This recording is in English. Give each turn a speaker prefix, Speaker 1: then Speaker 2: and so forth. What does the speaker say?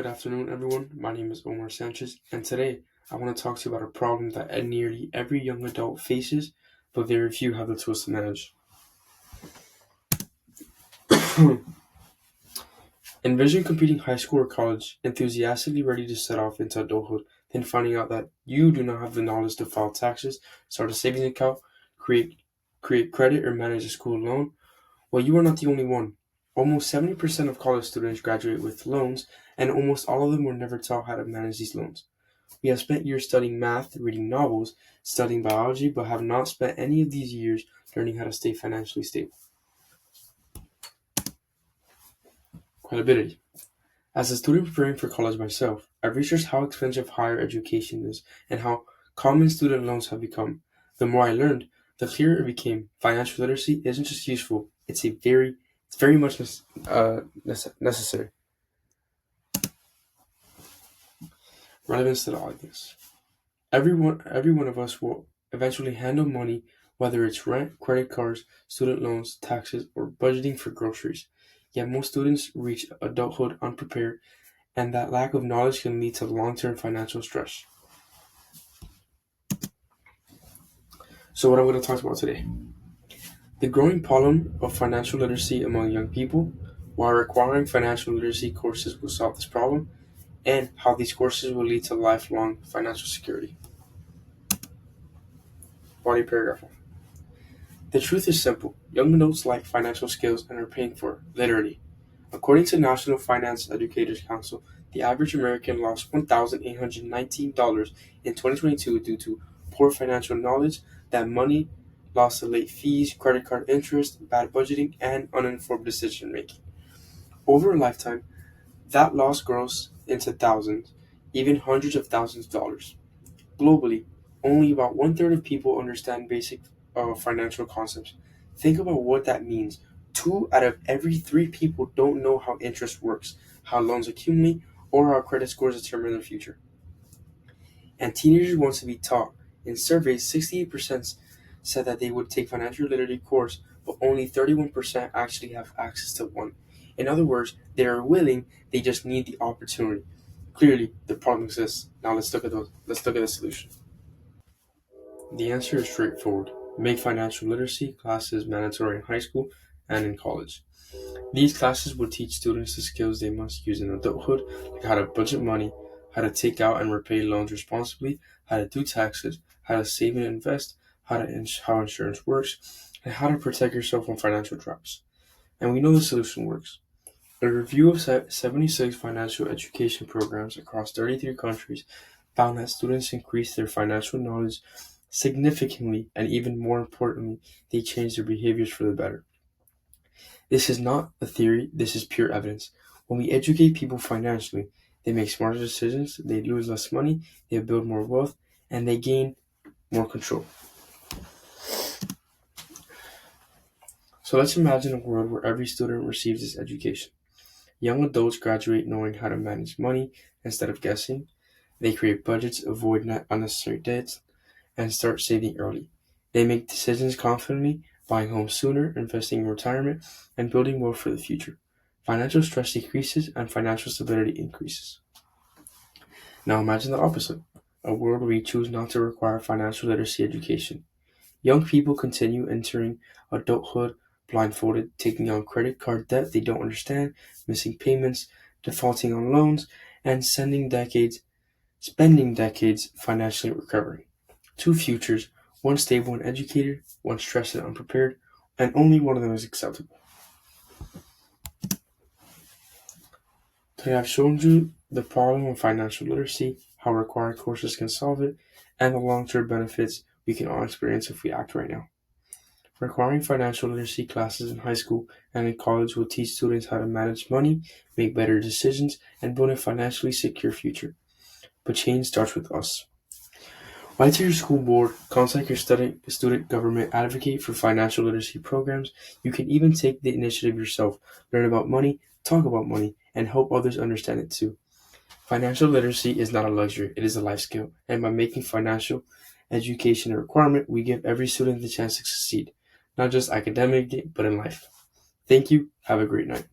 Speaker 1: Good afternoon, everyone. My name is Omar Sanchez, and today I want to talk to you about a problem that nearly every young adult faces, but very few have the tools to manage. Envision completing high school or college, enthusiastically ready to set off into adulthood, then finding out that you do not have the knowledge to file taxes, start a savings account, create credit, or manage a school loan. Well, you are not the only one. Almost 70% of college students graduate with loans, and almost all of them were never taught how to manage these loans. We have spent years studying math, reading novels, studying biology, but have not spent any of these years learning how to stay financially stable. Credibility. As a student preparing for college myself, I've researched how expensive higher education is and how common student loans have become. The more I learned, the clearer it became. Financial literacy isn't just useful; it's very much necessary. Relevance to the audience. Every one of us will eventually handle money, whether it's rent, credit cards, student loans, taxes, or budgeting for groceries. Yet most students reach adulthood unprepared, and that lack of knowledge can lead to long-term financial stress. So what I'm going to talk about today. The growing problem of financial literacy among young people, why requiring financial literacy courses will solve this problem, and how these courses will lead to lifelong financial security. Body paragraph. The truth is simple. Young adults lack financial skills and are paying for it, literally. According to National Finance Educators Council, the average American lost $1,819 in 2022 due to poor financial knowledge, that money lost to late fees, credit card interest, bad budgeting, and uninformed decision making. Over a lifetime, that loss grows into thousands, even hundreds of thousands of dollars. Globally, only about one third of people understand basic financial concepts. Think about what that means. Two out of every three people don't know how interest works, how loans accumulate, or how credit scores determine their future. And teenagers want to be taught. In surveys, 68% said that they would take financial literacy course, but only 31% actually have access to one. In other words, they are willing, they just need the opportunity. Clearly, the problem exists. Now let's look at the solution. The answer is straightforward. Make financial literacy classes mandatory in high school and in college. These classes will teach students the skills they must use in adulthood, like how to budget money, how to take out and repay loans responsibly, how to do taxes, how to save and invest, how insurance works, and how to protect yourself from financial traps. And we know the solution works. A review of 76 financial education programs across 33 countries found that students increased their financial knowledge significantly, and even more importantly, they changed their behaviors for the better. This is not a theory, this is pure evidence. When we educate people financially, they make smarter decisions, they lose less money, they build more wealth, and they gain more control. So let's imagine a world where every student receives this education. Young adults graduate knowing how to manage money instead of guessing. They create budgets, avoid unnecessary debts, and start saving early. They make decisions confidently, buying homes sooner, investing in retirement, and building wealth for the future. Financial stress decreases and financial stability increases. Now imagine the opposite, a world where we choose not to require financial literacy education. Young people continue entering adulthood blindfolded, taking on credit card debt they don't understand, missing payments, defaulting on loans, and spending decades financially recovering. Two futures, one stable and educated, one stressed and unprepared, and only one of them is acceptable. Today I've shown you the problem of financial literacy, how required courses can solve it, and the long-term benefits we can all experience if we act right now. Requiring financial literacy classes in high school and in college will teach students how to manage money, make better decisions, and build a financially secure future. But change starts with us. Write to your school board, contact your student government, advocate for financial literacy programs. You can even take the initiative yourself, learn about money, talk about money, and help others understand it too. Financial literacy is not a luxury, it is a life skill. And by making financial education a requirement, we give every student the chance to succeed, not just academically, but in life. Thank you. Have a great night.